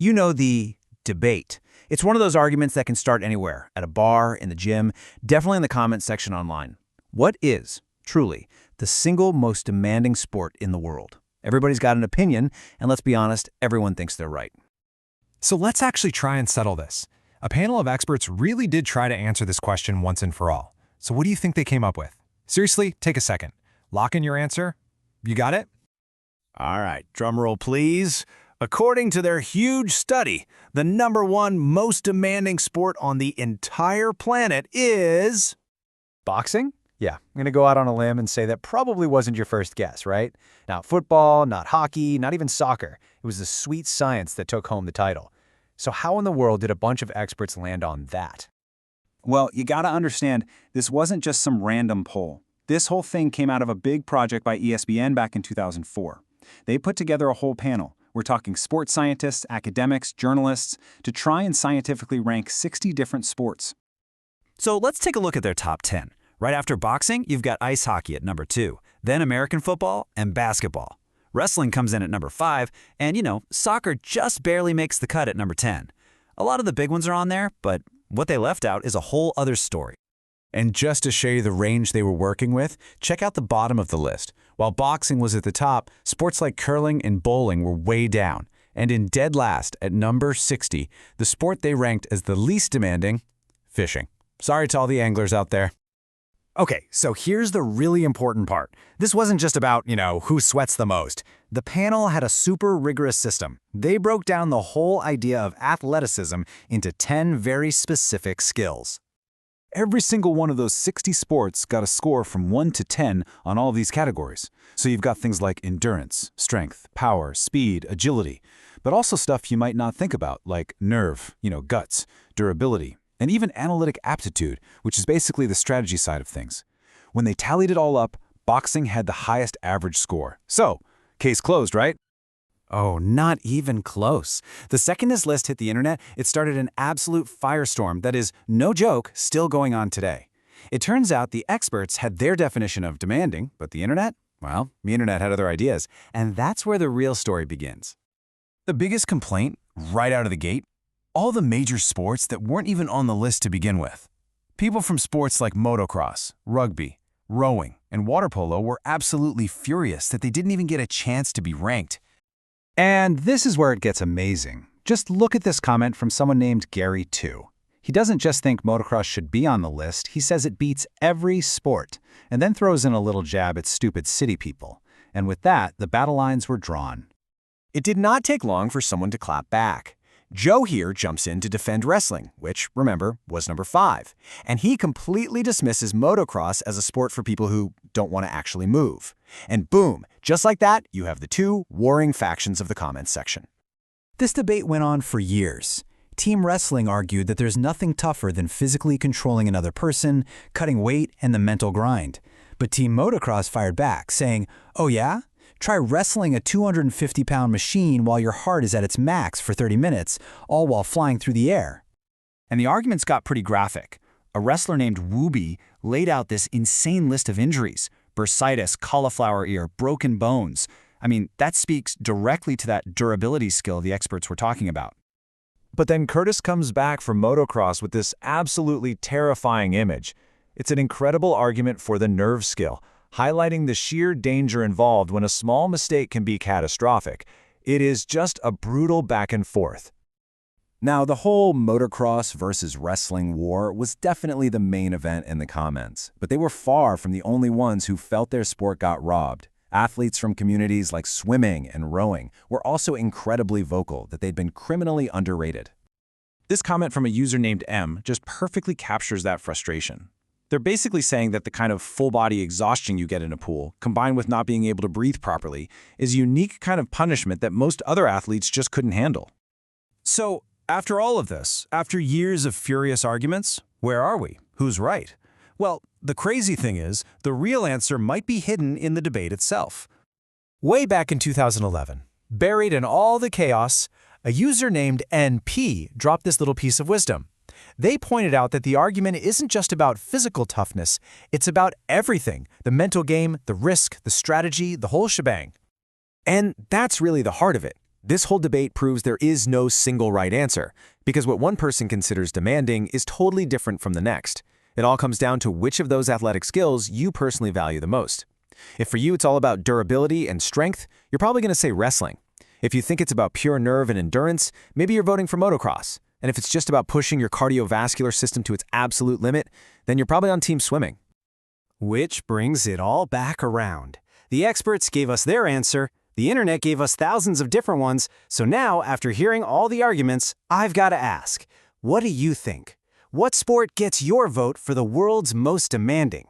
You know, the debate. It's one of those arguments that can start anywhere, at a bar, in the gym, definitely in the comments section online. What is, truly, the single most demanding sport in the world? Everybody's got an opinion, and let's be honest, everyone thinks they're right. So let's actually try and settle this. A panel of experts really did try to answer this question once and for all. So what do you think they came up with? Seriously, take a second. Lock in your answer. You got it? All right, drum roll please. According to their huge study, the #1 most demanding sport on the entire planet is... Boxing? Yeah, I'm going to go out on a limb and say that probably wasn't your first guess, right? Not football, not hockey, not even soccer. It was the sweet science that took home the title. So how in the world did a bunch of experts land on that? Well, you gotta understand, this wasn't just some random poll. This whole thing came out of a big project by ESPN back in 2004. They put together a whole panel. We're talking sports scientists, academics, journalists, to try and scientifically rank 60 different sports. So let's take a look at their top 10. Right after boxing, you've got ice hockey at number 2, then American football and basketball. Wrestling comes in at number 5, and soccer just barely makes the cut at number 10. A lot of the big ones are on there, but what they left out is a whole other story. And just to show you the range they were working with, check out the bottom of the list. While boxing was at the top, sports like curling and bowling were way down. And in dead last, at number 60, the sport they ranked as the least demanding, fishing. Sorry to all the anglers out there. Okay, so here's the really important part. This wasn't just about, who sweats the most. The panel had a super rigorous system. They broke down the whole idea of athleticism into 10 very specific skills. Every single one of those 60 sports got a score from 1 to 10 on all of these categories. So you've got things like endurance, strength, power, speed, agility, but also stuff you might not think about, like nerve, guts, durability, and even analytic aptitude, which is basically the strategy side of things. When they tallied it all up, boxing had the highest average score. So, case closed, right? Oh, not even close. The second this list hit the internet, it started an absolute firestorm that is, no joke, still going on today. It turns out the experts had their definition of demanding, but the internet? Well, the internet had other ideas, and that's where the real story begins. The biggest complaint, right out of the gate, all the major sports that weren't even on the list to begin with. People from sports like motocross, rugby, rowing, and water polo were absolutely furious that they didn't even get a chance to be ranked. And this is where it gets amazing. Just look at this comment from someone named Gary 2. He doesn't just think motocross should be on the list, he says it beats every sport, and then throws in a little jab at stupid city people. And with that, the battle lines were drawn. It did not take long for someone to clap back. Joe here jumps in to defend wrestling, which, remember, was number 5. And he completely dismisses motocross as a sport for people who don't want to actually move. And boom, just like that, you have the two warring factions of the comments section. This debate went on for years. Team wrestling argued that there's nothing tougher than physically controlling another person, cutting weight, and the mental grind. But Team Motocross fired back, saying, "Oh yeah? Try wrestling a 250-pound machine while your heart is at its max for 30 minutes, all while flying through the air." And the arguments got pretty graphic. A wrestler named Wooby laid out this insane list of injuries: bursitis, cauliflower ear, broken bones. I mean, that speaks directly to that durability skill the experts were talking about. But then Curtis comes back from motocross with this absolutely terrifying image. It's an incredible argument for the nerve skill, highlighting the sheer danger involved when a small mistake can be catastrophic. It is just a brutal back and forth. Now, the whole motocross versus wrestling war was definitely the main event in the comments, but they were far from the only ones who felt their sport got robbed. Athletes from communities like swimming and rowing were also incredibly vocal that they'd been criminally underrated. This comment from a user named M just perfectly captures that frustration. They're basically saying that the kind of full-body exhaustion you get in a pool, combined with not being able to breathe properly, is a unique kind of punishment that most other athletes just couldn't handle. So, after all of this, after years of furious arguments, where are we? Who's right? Well, the crazy thing is, the real answer might be hidden in the debate itself. Way back in 2011, buried in all the chaos, a user named NP dropped this little piece of wisdom. They pointed out that the argument isn't just about physical toughness, it's about everything: the mental game, the risk, the strategy, the whole shebang. And that's really the heart of it. This whole debate proves there is no single right answer, because what one person considers demanding is totally different from the next. It all comes down to which of those athletic skills you personally value the most. If for you it's all about durability and strength, you're probably going to say wrestling. If you think it's about pure nerve and endurance, maybe you're voting for motocross. And if it's just about pushing your cardiovascular system to its absolute limit, then you're probably on team swimming. Which brings it all back around. The experts gave us their answer, the internet gave us thousands of different ones, so now, after hearing all the arguments, I've got to ask, what do you think? What sport gets your vote for the world's most demanding?